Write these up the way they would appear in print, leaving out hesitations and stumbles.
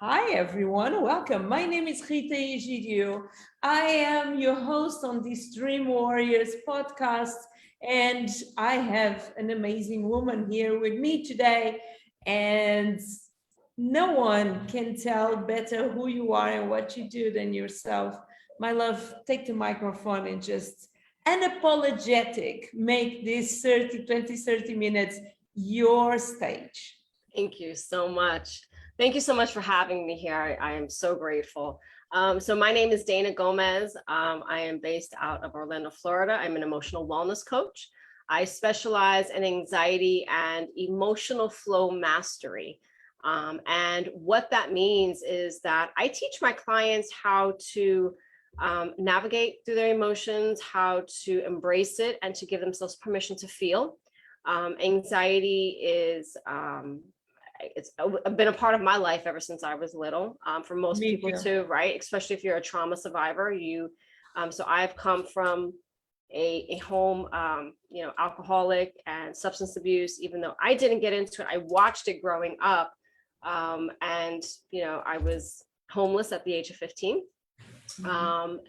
Hi, everyone. Welcome. My name is Rita Egidio. I am your host on this Dream Warriors podcast, and I have an amazing woman here with me today. And no one can tell better who you are and what you do than yourself. My love, take the microphone and just unapologetic, make this 30 minutes your stage. Thank you so much. Thank you so much for having me here. I am so grateful. So my name is Deyna Gomez. I am based out of Orlando, Florida. I'm an emotional wellness coach. I specialize in anxiety and emotional flow mastery. And what that means is that I teach my clients how to navigate through their emotions, how to embrace it, and to give themselves permission to feel. Anxiety is it's been a part of my life ever since I was little. For most people too, right? Especially if you're a trauma survivor. So I've come from a home, alcoholic and substance abuse. Even though I didn't get into it, I watched it growing up, and I was homeless at the age of 15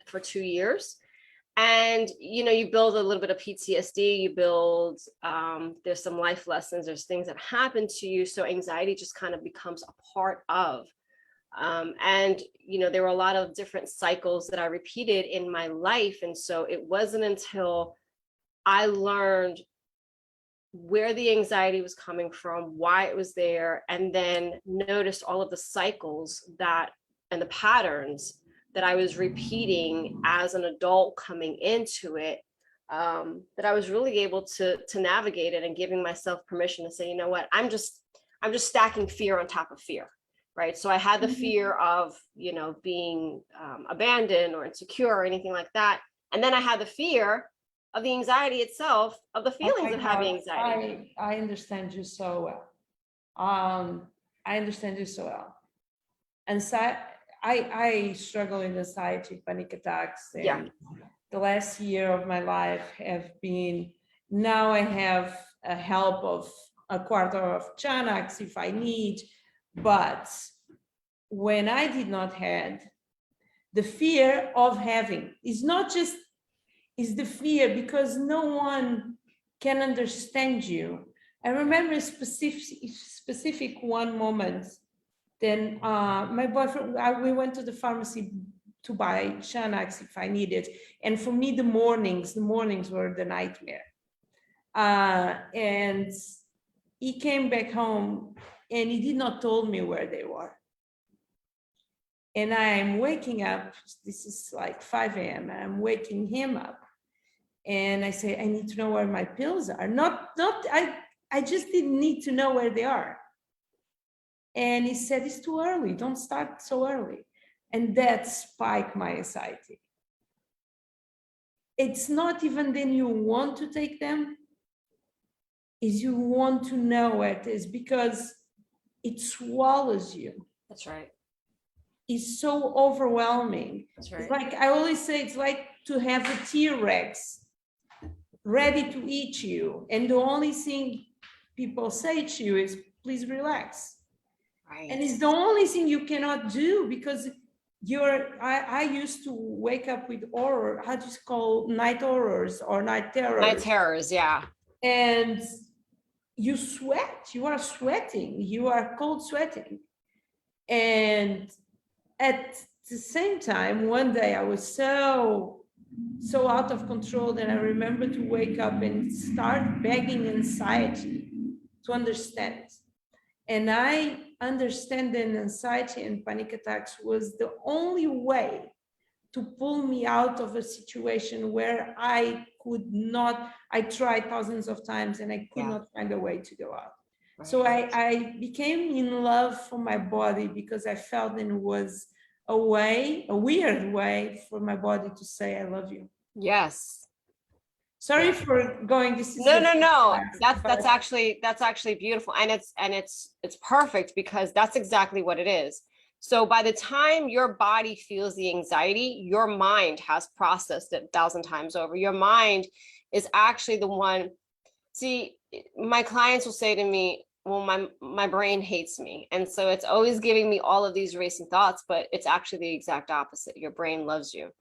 for 2 years. And, you build a little bit of PTSD, you build, there's some life lessons, there's things that happen to you. So anxiety just kind of becomes a part of, there were a lot of different cycles that I repeated in my life. And so it wasn't until I learned where the anxiety was coming from, why it was there, and then noticed all of the cycles and the patterns that I was repeating as an adult coming into it, that I was really able to navigate it and giving myself permission to say, you know what, I'm just stacking fear on top of fear, right? So I had the fear of, being abandoned or insecure or anything like that. And then I had the fear of the anxiety itself, of the feelings of having anxiety. I understand you so well. I understand you so well. And so I struggle with anxiety, panic attacks. And the last year of my life have been, now I have a help of a quarter of Xanax if I need. But when I did not have, the fear of having is the fear because no one can understand you. I remember a specific one moment. Then my boyfriend, we went to the pharmacy to buy Xanax if I needed. And for me, the mornings were the nightmare. And he came back home and he did not tell me where they were. And I'm waking up, this is like 5 a.m. and I'm waking him up. And I say, I need to know where my pills are. I just didn't need to know where they are. And he said, it's too early, don't start so early. And that spiked my anxiety. It's not even then you want to take them, is you want to know where it is because it swallows you. That's right. It's so overwhelming. That's right. It's like, I always say, it's like to have a T-Rex ready to eat you. And the only thing people say to you is, please relax. Right. And it's the only thing you cannot do because I used to wake up with horror, how do you call night horrors or night terrors? Night terrors, yeah. And you sweat, you are sweating, you are cold sweating. And at the same time, one day I was so out of control that I remember to wake up and start begging anxiety to understand. And I understand that anxiety and panic attacks was the only way to pull me out of a situation where I tried thousands of times and I could not find a way to go out. Right. So I became in love for my body because I felt it was a weird way for my body to say, I love you. Yes. Sorry for going. This is no. That's actually beautiful, and it's perfect because that's exactly what it is. So by the time your body feels the anxiety, your mind has processed it 1,000 times over. Your mind is actually the one. See, my clients will say to me, well, my brain hates me. And so it's always giving me all of these racing thoughts, but it's actually the exact opposite. Your brain loves you.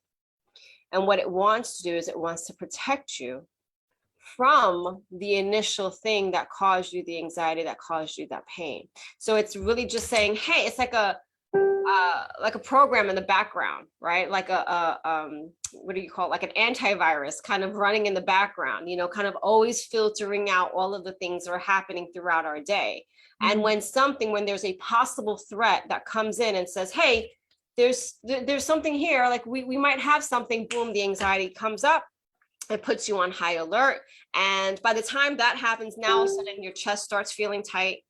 And what it wants to do is it wants to protect you from the initial thing that caused you the anxiety, that caused you that pain. So it's really just saying, hey, it's like a program in the background, right? Like what do you call it? Like an antivirus kind of running in the background, you know, kind of always filtering out all of the things that are happening throughout our day. And when there's a possible threat that comes in and says, hey, there's something here, like we might have something, boom, the anxiety comes up. It puts you on high alert. And by the time that happens, now all of a sudden your chest starts feeling tight.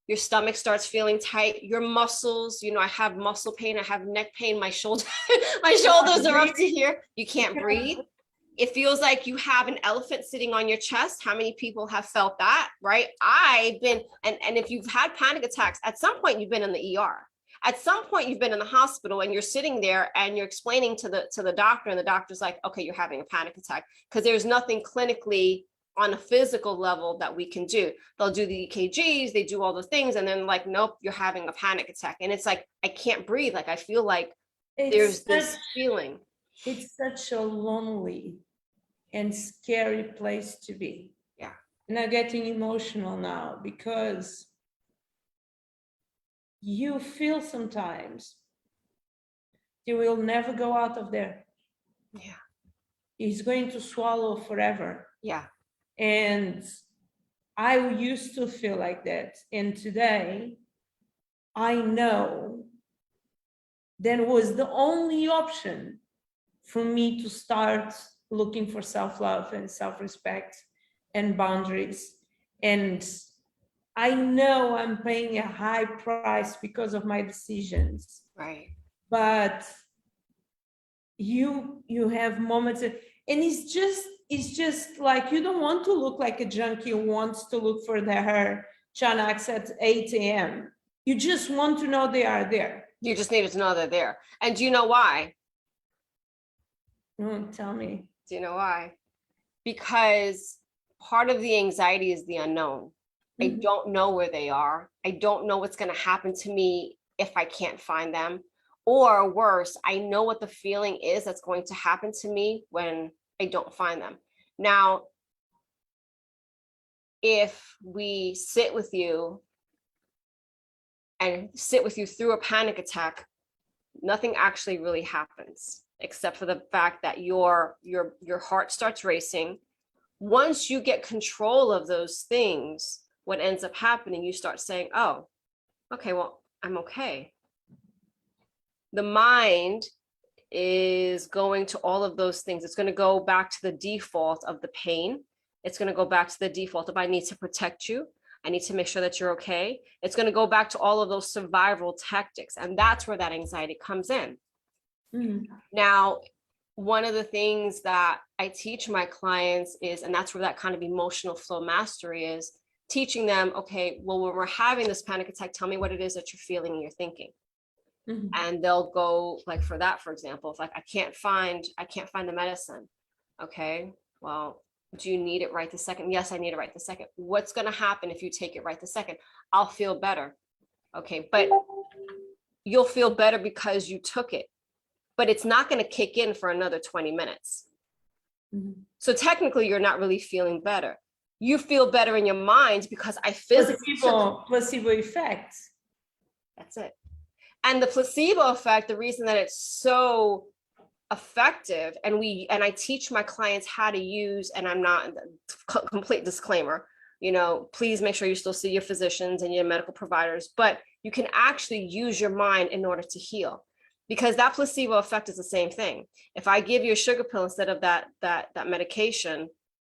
Your stomach starts feeling tight, your muscles, you know, I have muscle pain, I have neck pain, my shoulders are up to here. You can't breathe. It feels like you have an elephant sitting on your chest. How many people have felt that, right? I've been, and if you've had panic attacks, at some point you've been in the ER. At some point you've been in the hospital and you're sitting there and you're explaining to the doctor, and the doctor's like, okay, you're having a panic attack, because there's nothing clinically on a physical level that we can do. They'll do the EKGs, they do all the things, and then like, nope, you're having a panic attack. And it's like, I can't breathe. Like, I feel like there's this feeling. It's such a lonely and scary place to be. Yeah. And I'm getting emotional now because you feel sometimes you will never go out of there. Yeah. It's going to swallow forever. Yeah. And I used to feel like that. And today, I know that was the only option for me to start looking for self-love and self-respect and boundaries. And I know I'm paying a high price because of my decisions. Right. But you have moments, and it's just like, you don't want to look like a junkie who wants to look for her Xanax at 8 a.m. You just want to know they are there. You just needed to know they're there. And do you know why? Tell me. Do you know why? Because part of the anxiety is the unknown. I don't know where they are. I don't know what's going to happen to me if I can't find them. Or worse, I know what the feeling is that's going to happen to me when I don't find them. Now, if we sit with you through a panic attack, nothing actually really happens, except for the fact that your heart starts racing. Once you get control of those things, what ends up happening, you start saying, oh, okay, well, I'm okay. The mind is going to all of those things. It's going to go back to the default of the pain. It's going to go back to the default of, I need to protect you. I need to make sure that you're okay. It's going to go back to all of those survival tactics. And that's where that anxiety comes in. Now, one of the things that I teach my clients is, and that's where that kind of emotional flow mastery is, teaching them, okay, well, when we're having this panic attack, tell me what it is that you're feeling and you're thinking. And they'll go, like, for that, for example, if like, I can't find the medicine. Okay, well, do you need it right this second? Yes, I need it right this second. What's going to happen if you take it right this second? I'll feel better. Okay, but you'll feel better because you took it, but it's not going to kick in for another 20 minutes. So technically you're not really feeling better. You feel better in your mind because I physically placebo effect. That's it. And the placebo effect, the reason that it's so effective, and I teach my clients how to use, and I'm not, complete disclaimer, you know, please make sure you still see your physicians and your medical providers, but you can actually use your mind in order to heal, because that placebo effect is the same thing. If I give you a sugar pill instead of that medication,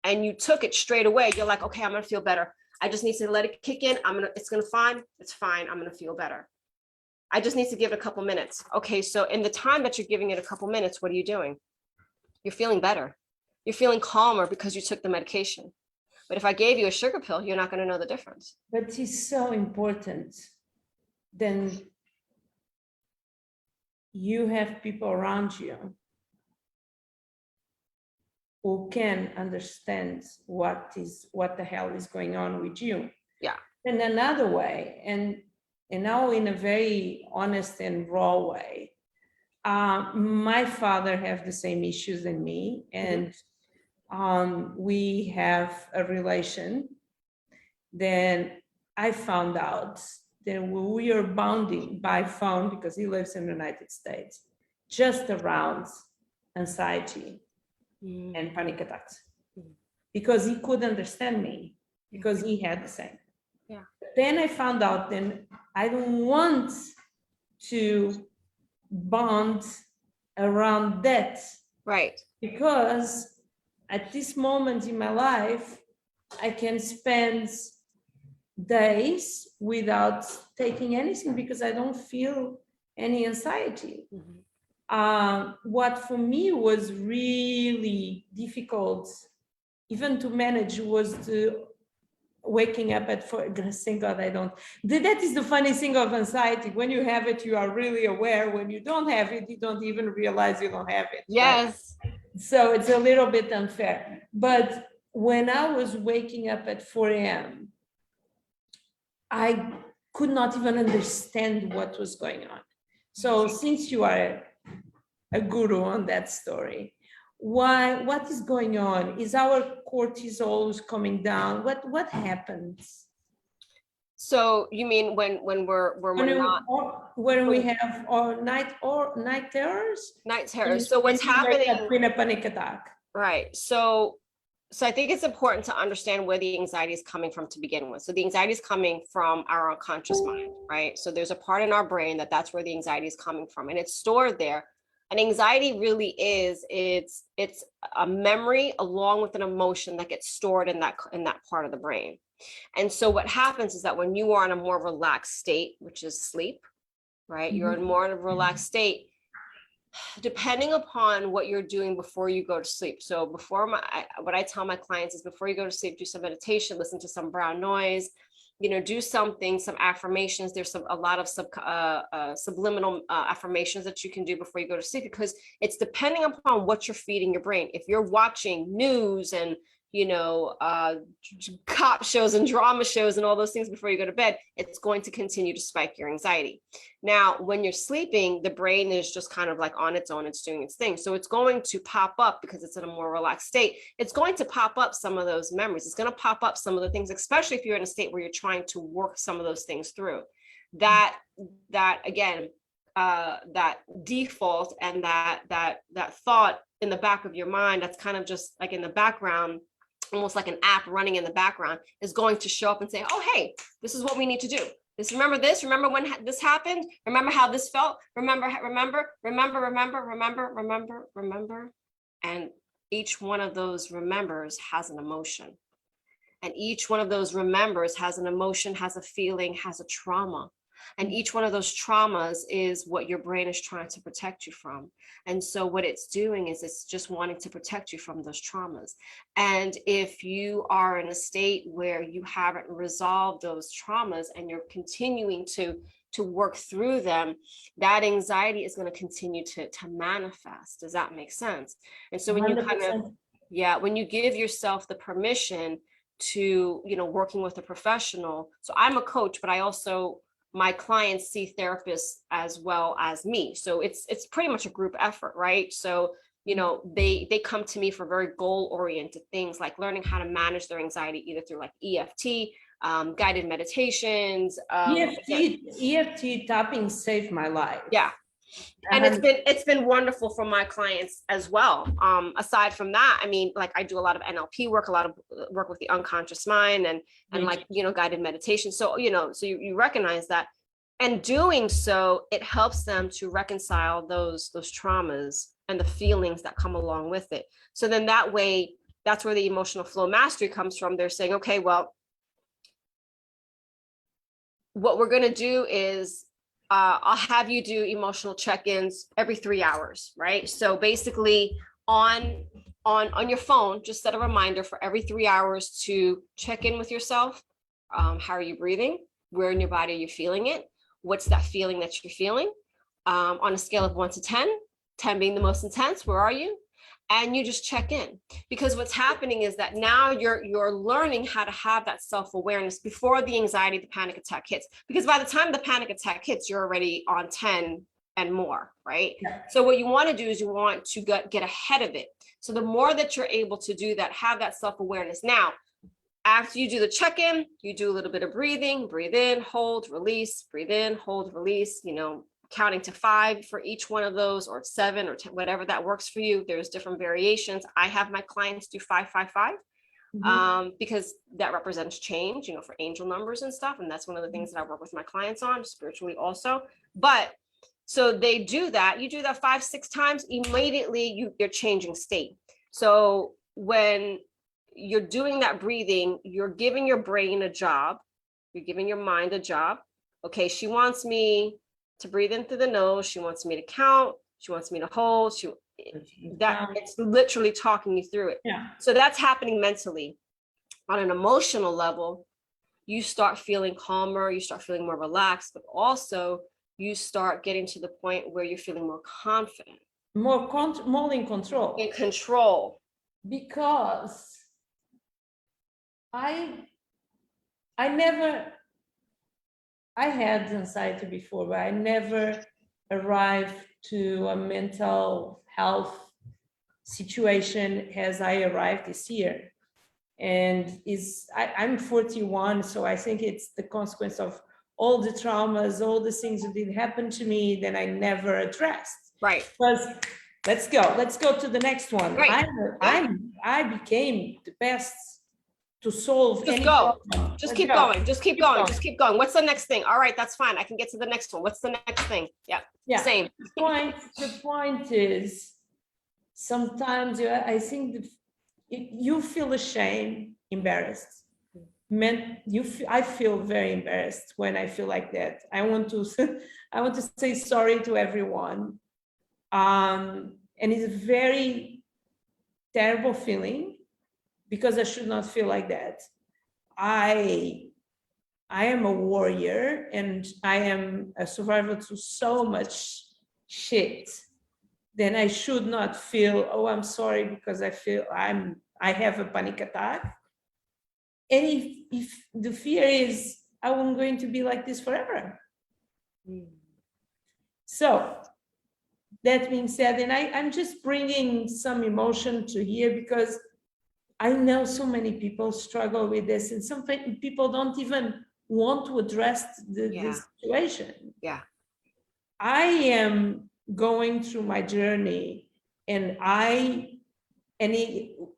and you took it straight away, you're like, okay, I'm gonna feel better. I just need to let it kick in. It's fine. I'm gonna feel better. I just need to give it a couple minutes. Okay, so in the time that you're giving it a couple minutes, what are you doing? You're feeling better. You're feeling calmer because you took the medication. But if I gave you a sugar pill, you're not going to know the difference. But it's so important. Then you have people around you who can understand what the hell is going on with you. Yeah. in another way, and now in a very honest and raw way. My father have the same issues than me, and we have a relation. Then I found out that we are bounding by phone because he lives in the United States, just around anxiety and panic attacks, because he could understand me, because he had the same. Yeah. Then I found out then I don't want to bond around that. Right. Because at this moment in my life, I can spend days without taking anything because I don't feel any anxiety. What for me was really difficult, even to manage, was to waking up at 4. Thank God I don't. That is the funny thing of anxiety. When you have it, you are really aware. When you don't have it, you don't even realize you don't have it. Yes. Right? So it's a little bit unfair. But when I was waking up at 4 a.m., I could not even understand what was going on. So since you are a guru on that story, what is going on? Is our cortisol coming down? What happens? So you mean when we have night terrors? Night terrors. So what's happening in a panic attack? Right. So I think it's important to understand where the anxiety is coming from to begin with. So the anxiety is coming from our unconscious mind, right? So there's a part in our brain that's where the anxiety is coming from, and it's stored there. And anxiety really is, it's a memory along with an emotion that gets stored in that part of the brain. And so what happens is that when you are in a more relaxed state, which is sleep, right? You're in more of a relaxed state, depending upon what you're doing before you go to sleep. So what I tell my clients is, before you go to sleep, do some meditation, listen to some brown noise, do something, some affirmations. There's a lot of subliminal affirmations that you can do before you go to sleep, because it's depending upon what you're feeding your brain. If you're watching news and cop shows and drama shows and all those things before you go to bed, it's going to continue to spike your anxiety. Now, when you're sleeping, the brain is just kind of like on its own, it's doing its thing. So it's going to pop up, because it's in a more relaxed state. It's going to pop up some of those memories. It's going to pop up some of the things, especially if you're in a state where you're trying to work some of those things through. That again, that default and that thought in the back of your mind, that's kind of just like in the background, almost like an app running in the background, is going to show up and say, oh, hey, this is what we need to do. Remember when this happened? Remember how this felt? Remember. And each one of those remembers has an emotion. And each one of those remembers has an emotion, has a feeling, has a trauma. And each one of those traumas is what your brain is trying to protect you from. And so what it's doing is it's just wanting to protect you from those traumas. And if you are in a state where you haven't resolved those traumas and you're continuing to work through them, that anxiety is going to continue to manifest. Does that make sense? And so when 100%. When you give yourself the permission to, working with a professional. So I'm a coach, but my clients see therapists as well as me. So it's pretty much a group effort, right? So, they come to me for very goal-oriented things, like learning how to manage their anxiety, either through like EFT, guided meditations. EFT tapping saved my life. Yeah. And it's been wonderful for my clients as well. Aside from that, I mean, like I do a lot of NLP work, a lot of work with the unconscious mind and like, guided meditation. So, so you recognize that, and doing so, it helps them to reconcile those traumas and the feelings that come along with it. So then that way, that's where the emotional flow mastery comes from. They're saying, okay, well, what we're going to do is, I'll have you do emotional check-ins every 3 hours, right? So basically on your phone, just set a reminder for every 3 hours to check in with yourself. How are you breathing? Where in your body are you feeling it? What's that feeling that you're feeling? On a scale of 1 to 10, 10 being the most intense, where are you? and you just check in, because what's happening is that now you're learning how to have that self-awareness before the anxiety, the panic attack hits, because by the time the panic attack hits, you're already on 10 and more, right? Yeah. So what you want to do is you want to get ahead of it. So the more that you're able to do that, have that self-awareness. Now, after you do the check-in, you do a little bit of breathing, breathe in, hold, release, breathe in, hold, release, counting to 5 for each one of those, or 7 or 10, whatever that works for you. There's different variations. I have my clients do 5, 5, 5, because that represents change, for angel numbers and stuff. And that's one of the things that I work with my clients on spiritually also. But so they do that. You do that 5, 6 times, immediately you're changing state. So when you're doing that breathing, you're giving your brain a job. You're giving your mind a job. Okay, she wants me to breathe in through the nose. She wants me to count. She wants me to hold. It's literally talking you through it. Yeah. So that's happening mentally. On an emotional level, you start feeling calmer. You start feeling more relaxed, but also you start getting to the point where you're feeling more confident. More in control. In control. Because I had anxiety before, but I never arrived to a mental health situation as I arrived this year. And I'm 41, so I think it's the consequence of all the traumas, all the things that did happen to me that I never addressed. Right. Because let's go to the next one. Right. I became the best to solve just any go problem. Just keep going. Just keep going. Just keep going. What's the next thing? All right, that's fine. I can get to the next one. What's the next thing? Yeah. Same. The point is, sometimes I think you feel ashamed, embarrassed. I feel very embarrassed when I feel like that. I want to say sorry to everyone. And it's a very terrible feeling, because I should not feel like that. I am a warrior, and I am a survivor to so much shit. Then I should not feel, oh, I'm sorry because I have a panic attack. And if the fear is, I'm going to be like this forever. So that being said, and I'm just bringing some emotion to here because I know so many people struggle with this, and some people don't even want to address this situation. Yeah. I am going through my journey, and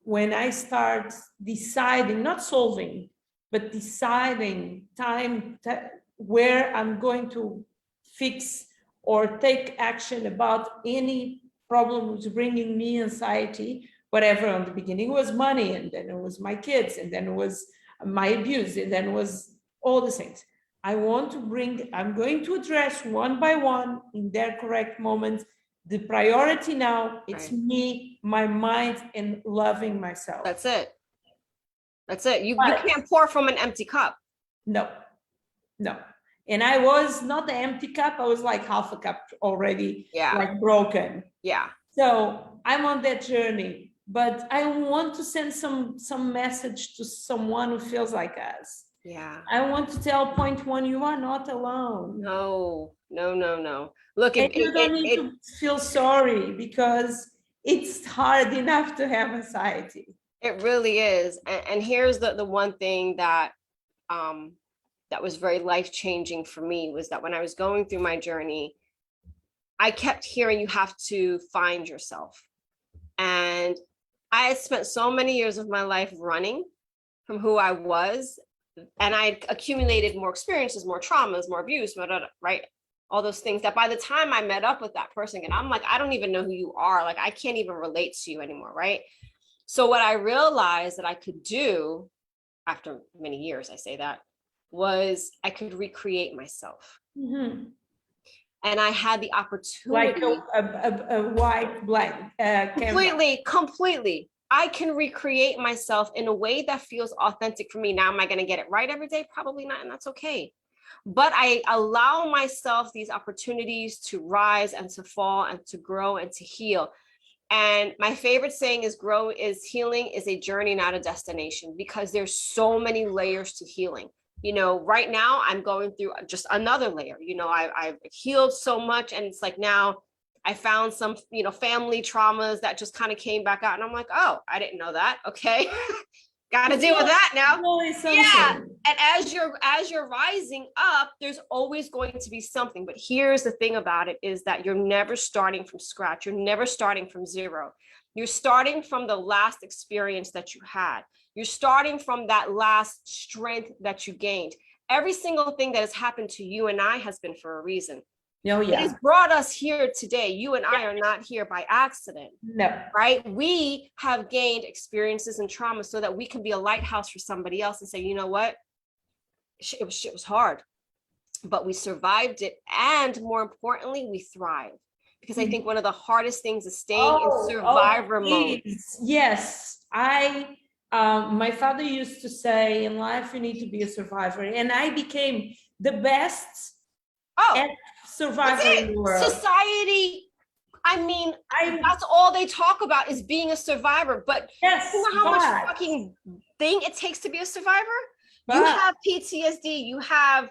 when I start deciding, not solving, but deciding where I'm going to fix or take action about any problem which is bringing me anxiety, whatever. On the beginning was money, and then it was my kids, and then it was my abuse, and then it was all the things. I'm going to address one by one in their correct moments. The priority now, it's me, my mind, and loving myself. That's it. You can't pour from an empty cup. No. And I was not the empty cup. I was like half a cup already, like broken. Yeah. So I'm on that journey, but I want to send some message to someone who feels like us. Yeah. I want to tell point one, you are not alone. No. Look, you don't need to feel sorry, because it's hard enough to have anxiety. It really is. And here's the one thing that that was very life-changing for me, was that when I was going through my journey, I kept hearing, you have to find yourself. And I had spent so many years of my life running from who I was, and I accumulated more experiences, more traumas, more abuse, right? All those things that by the time I met up with that person, and I'm like, I don't even know who you are. Like, I can't even relate to you anymore, right? So what I realized that I could do after many years, I say that, was I could recreate myself. Mm-hmm. And I had the opportunity. Like a white, black, completely. I can recreate myself in a way that feels authentic for me. Now, am I going to get it right every day? Probably not, and that's okay. But I allow myself these opportunities to rise and to fall and to grow and to heal. And my favorite saying is healing is a journey, not a destination, because there's so many layers to healing. You know, right now I'm going through just another layer. You know, I've healed so much, and it's like now I found some, you know, family traumas that just kind of came back out, and I'm like, oh, I didn't know that. Okay. Got to deal with that now. Yeah. And as you're rising up, there's always going to be something. But here's the thing about it is that you're never starting from scratch. You're never starting from zero. You're starting from the last experience that you had. You're starting from that last strength that you gained. Every single thing that has happened to you and I has been for a reason. Oh, yeah. It has brought us here today. You and I are not here by accident. No. Right? We have gained experiences and trauma so that we can be a lighthouse for somebody else and say, you know what? Shit was hard, but we survived it. And more importantly, we thrive. Because I think one of the hardest things is staying in survivor mode. Yes. My father used to say, in life, you need to be a survivor. And I became the best survivor in the world. Society, I mean, that's all they talk about is being a survivor. But yes, you know how much fucking thing it takes to be a survivor? You have PTSD, you have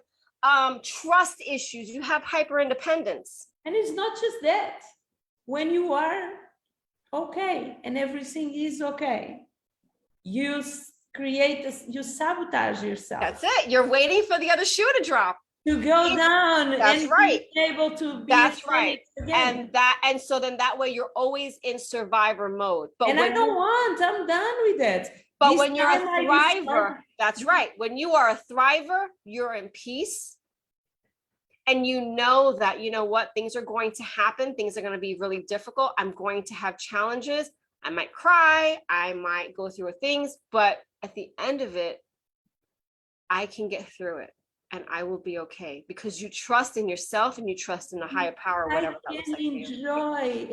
trust issues, you have hyper independence. And it's not just that. When you are okay and everything is okay, you create this, you sabotage yourself. That's it. You're waiting for the other shoe to drop. To go down. That's and right. Be able to be. That's right. And so then that way you're always in survivor mode. But and I don't want. I'm done with it. But when you're a thriver, that's right. When you are a thriver, you're in peace. And you know that, you know what, things are going to happen. Things are going to be really difficult. I'm going to have challenges. I might cry. I might go through things. But at the end of it, I can get through it. And I will be okay because you trust in yourself and you trust in the higher power, whatever that looks like. Enjoy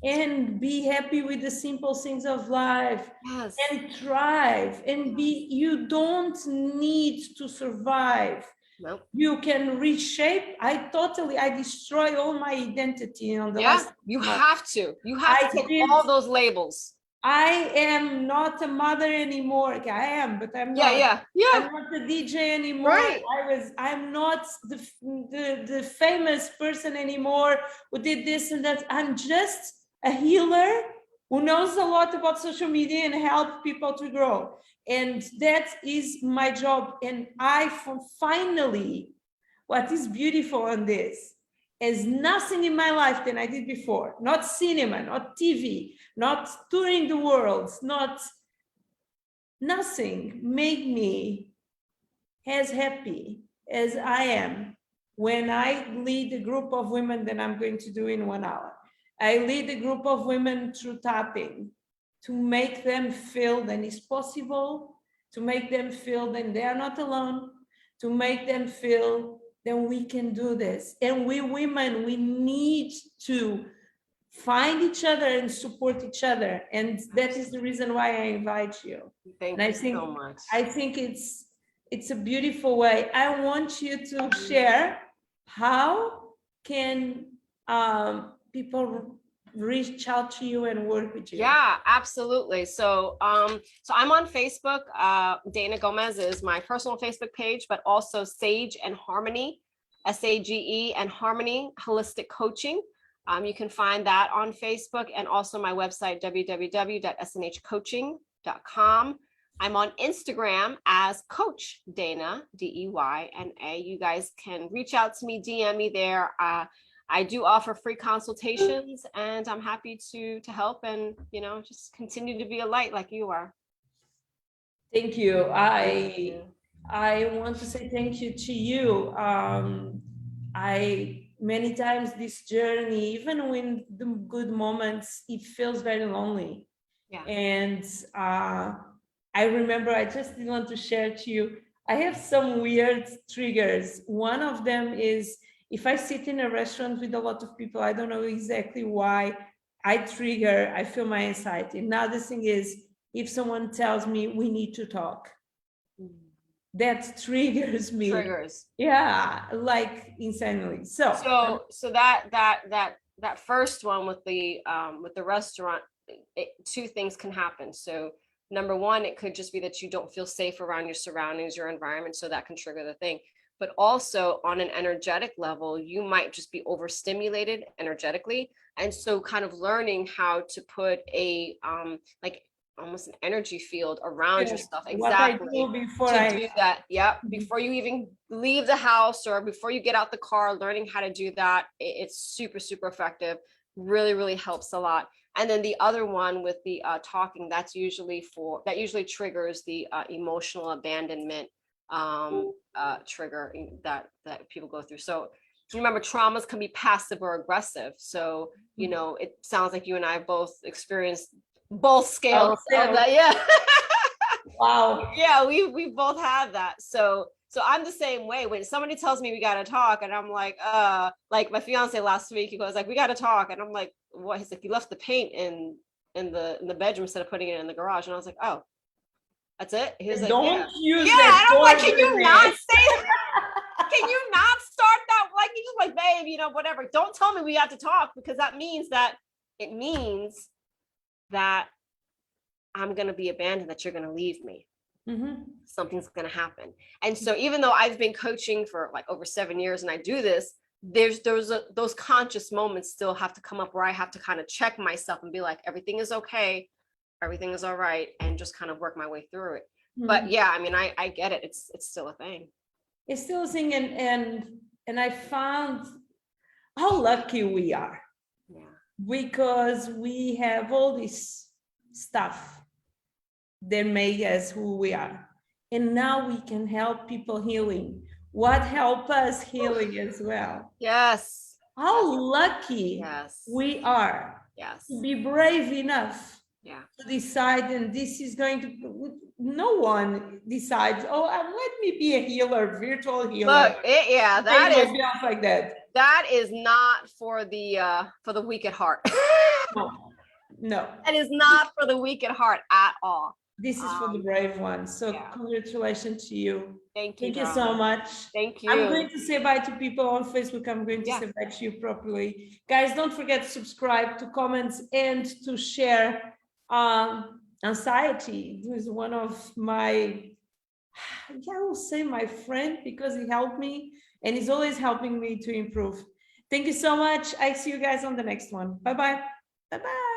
and be happy with the simple things of life. Yes. And thrive and be. You don't need to survive. Nope. You can reshape. I destroy all my identity on the last. You have to take all those labels. I am not a mother anymore. I am, but I'm not. I'm not the DJ anymore. Right. I'm not the famous person anymore who did this and that. I'm just a healer who knows a lot about social media and help people to grow. And that is my job. And finally, what is beautiful on this is nothing in my life than I did before. Not cinema, not TV, not touring the world, nothing made me as happy as I am when I lead a group of women that I'm going to do in 1 hour. I lead a group of women through tapping to make them feel that it's possible, to make them feel that they are not alone, to make them feel then we can do this. And we women, we need to find each other and support each other. And that is the reason why I invite you. Thank you so much. I think it's a beautiful way. I want you to share how can people reach out to you and work with you. Yeah, absolutely. So I'm on Facebook. Deyna Gomez is my personal Facebook page, but also Sage and Harmony, SAGE and Harmony Holistic Coaching. You can find that on Facebook and also my website, www.snhcoaching.com. I'm on Instagram as Coach Deyna, Deyna. You guys can reach out to me, DM me there. I do offer free consultations and I'm happy to help and, just continue to be a light like you are. Thank you. I want to say thank you to you. Many times this journey, even when the good moments, it feels very lonely. Yeah. And I remember, I just want to share to you, I have some weird triggers. One of them is, if I sit in a restaurant with a lot of people, I don't know exactly why I feel my anxiety. Another thing is, if someone tells me we need to talk, that triggers me. Triggers. Yeah, like insanely. So that that first one with the restaurant, two things can happen. So number one, it could just be that you don't feel safe around your surroundings, your environment, so that can trigger the thing. But also on an energetic level, you might just be overstimulated energetically. And so kind of learning how to put a like almost an energy field around your stuff. What I Exactly. do before To do that. Yep. Before you even leave the house or before you get out the car, learning how to do that. It's super, super effective. Really, really helps a lot. And then the other one with the talking, that usually triggers the emotional abandonment trigger that people go through. So remember, traumas can be passive or aggressive. So, you know, it sounds like you and I both experienced both scales of that. Yeah. Wow. Yeah, we both have that. So I'm the same way. When somebody tells me we gotta talk, and I'm like my fiance last week, he goes like, we gotta talk, and I'm like, what? He's like, you left the paint in the bedroom instead of putting it in the garage, and I was like, oh, that's it. He was like, don't use yeah, that. and I'm like, can you not say that? Can you not start that? Like, you just like, babe, you know, whatever. Don't tell me we have to talk, because that means that I'm going to be abandoned, that you're going to leave me. Mm-hmm. Something's going to happen. And so even though I've been coaching for like over 7 years and I do this, those conscious moments still have to come up where I have to kind of check myself and be like, everything is okay. Everything is all right. And just kind of work my way through it. Mm-hmm. But yeah, I mean, I get it. It's still a thing. It's still a thing. And I found how lucky we are. Yeah. Because we have all this stuff that make us who we are, and now we can help people healing what help us healing as well. Yes. How lucky we are to be brave enough to decide, and this is going to, no one decides, oh, let me be a healer, virtual healer. Look, that is like that. That is not for the weak at heart. No. That is not for the weak at heart at all. This is for the brave ones. So congratulations to you. Thank you. Thank you so much. Thank you. I'm going to say bye to people on Facebook. I'm going to say bye to you properly. Guys, don't forget to subscribe, to comment, and to share. Anxiety was one of my, I will say my friend, because he helped me and he's always helping me to improve. Thank you so much. I see you guys on the next one. Bye-bye. Bye-bye.